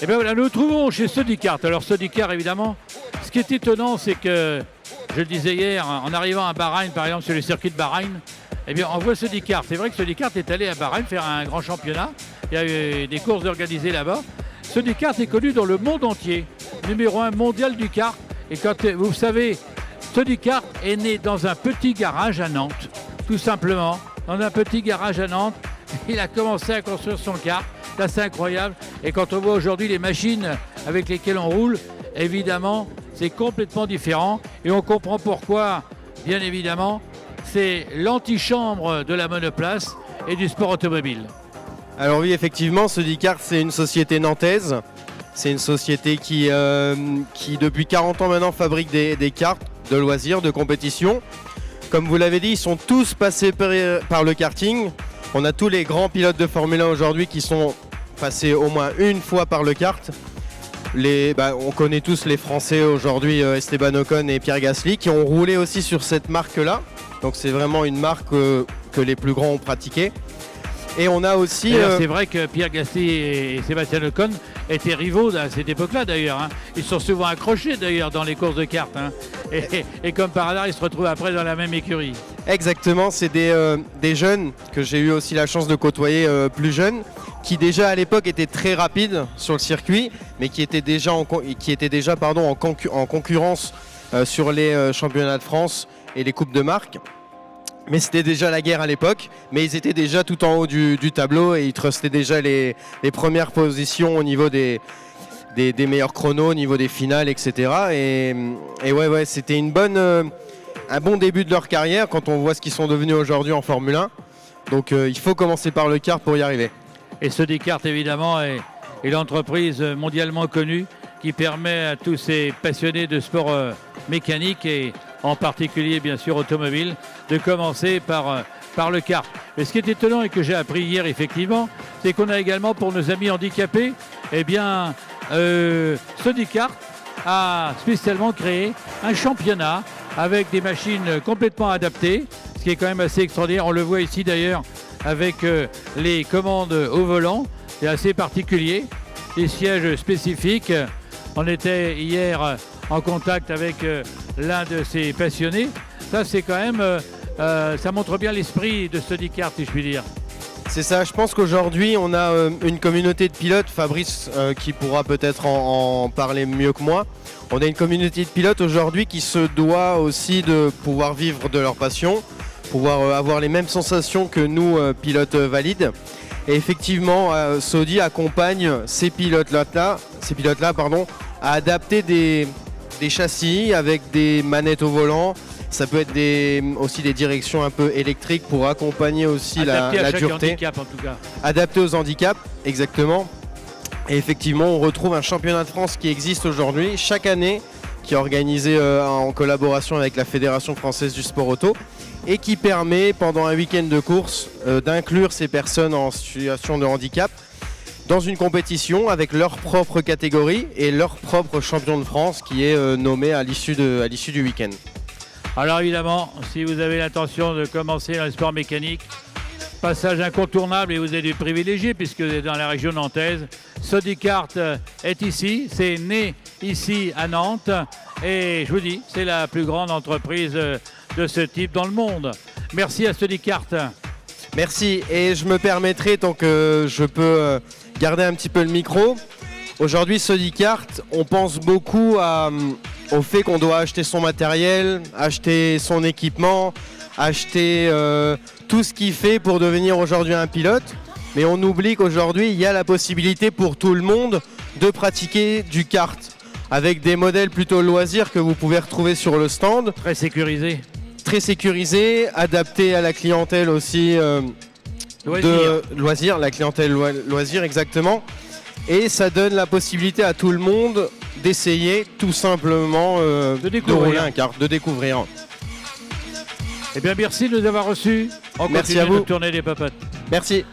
Et bien voilà, nous nous trouvons chez Sodicart. Alors Sodicart, évidemment, ce qui est étonnant, c'est que, je le disais hier, en arrivant à Bahreïn, par exemple, sur le circuit de Bahreïn, eh bien, on voit Sodicart. C'est vrai que Sodicart est allé à Bahreïn faire un grand championnat. Il y a eu des courses organisées là-bas. Sodicart est connu dans le monde entier, numéro 1 mondial du kart. Et quand vous savez, Sodicart est né dans un petit garage à Nantes, tout simplement. Dans un petit garage à Nantes, il a commencé à construire son kart. C'est assez incroyable. Et quand on voit aujourd'hui les machines avec lesquelles on roule, évidemment, c'est complètement différent. Et on comprend pourquoi, bien évidemment, c'est l'antichambre de la monoplace et du sport automobile. Alors oui, effectivement, Sodicart, c'est une société nantaise. C'est une société qui depuis 40 ans maintenant, fabrique des karts de loisirs, de compétition. Comme vous l'avez dit, ils sont tous passés par le karting. On a tous les grands pilotes de Formule 1 aujourd'hui qui sont passés au moins une fois par le kart. On connaît tous les Français aujourd'hui, Esteban Ocon et Pierre Gasly, qui ont roulé aussi sur cette marque-là. Donc c'est vraiment une marque que les plus grands ont pratiquée. Et on a aussi... C'est vrai que Pierre Gasly et Sébastien Ocon étaient rivaux à cette époque-là d'ailleurs. Hein. Ils sont souvent accrochés d'ailleurs dans les courses de cartes. Hein. Et comme par hasard, ils se retrouvent après dans la même écurie. Exactement, c'est des jeunes que j'ai eu aussi la chance de côtoyer plus jeunes, qui déjà à l'époque étaient très rapides sur le circuit, mais qui étaient déjà en concurrence sur les championnats de France et les coupes de marque. Mais c'était déjà la guerre à l'époque, mais ils étaient déjà tout en haut du tableau et ils trustaient déjà les premières positions au niveau des meilleurs chronos, au niveau des finales, etc. Et ouais, c'était un bon début de leur carrière quand on voit ce qu'ils sont devenus aujourd'hui en Formule 1. Donc il faut commencer par le kart pour y arriver. Et Sodicart, évidemment, est l'entreprise mondialement connue qui permet à tous ces passionnés de sport mécanique et en particulier bien sûr automobile, de commencer par le kart. Mais ce qui est étonnant et que j'ai appris hier effectivement, c'est qu'on a également pour nos amis handicapés, eh bien Sodicart a spécialement créé un championnat avec des machines complètement adaptées, ce qui est quand même assez extraordinaire. On le voit ici d'ailleurs avec les commandes au volant, c'est assez particulier, des sièges spécifiques. On était hier en contact avec l'un de ces passionnés. Ça, c'est quand même, ça montre bien l'esprit de Sodicart, si je puis dire. C'est ça, je pense qu'aujourd'hui, on a une communauté de pilotes, Fabrice qui pourra peut-être en parler mieux que moi. On a une communauté de pilotes aujourd'hui qui se doit aussi de pouvoir vivre de leur passion, pouvoir avoir les mêmes sensations que nous, pilotes valides. Et effectivement, Sodi accompagne ces pilotes-là, à adapter des châssis avec des manettes au volant. Ça peut être aussi des directions un peu électriques pour accompagner aussi la dureté. Handicap, en tout cas. Adapté aux handicaps, exactement. Et effectivement, on retrouve un championnat de France qui existe aujourd'hui chaque année, qui est organisé en collaboration avec la Fédération française du sport auto et qui permet pendant un week-end de course d'inclure ces personnes en situation de handicap dans une compétition avec leur propre catégorie et leur propre champion de France qui est nommé à l'issue du week-end. Alors évidemment, si vous avez l'intention de commencer dans le sport mécanique, passage incontournable et vous êtes du privilégié puisque vous êtes dans la région nantaise. Sodicart est ici, c'est né ici à Nantes et je vous dis, c'est la plus grande entreprise de ce type dans le monde. Merci à Sodicart. Merci et je me permettrai, tant que je peux garder un petit peu le micro. Aujourd'hui, Sodicart, on pense beaucoup au fait qu'on doit acheter son matériel, acheter son équipement, acheter tout ce qu'il fait pour devenir aujourd'hui un pilote. Mais on oublie qu'aujourd'hui, il y a la possibilité pour tout le monde de pratiquer du kart avec des modèles plutôt loisirs que vous pouvez retrouver sur le stand. Très sécurisé. Très sécurisé, adapté à la clientèle aussi de loisirs, la clientèle loisir exactement. Et ça donne la possibilité à tout le monde d'essayer tout simplement de rouler un kart, de découvrir. Eh bien merci de nous avoir reçus. On continue à vous. de tourner les papates. Merci.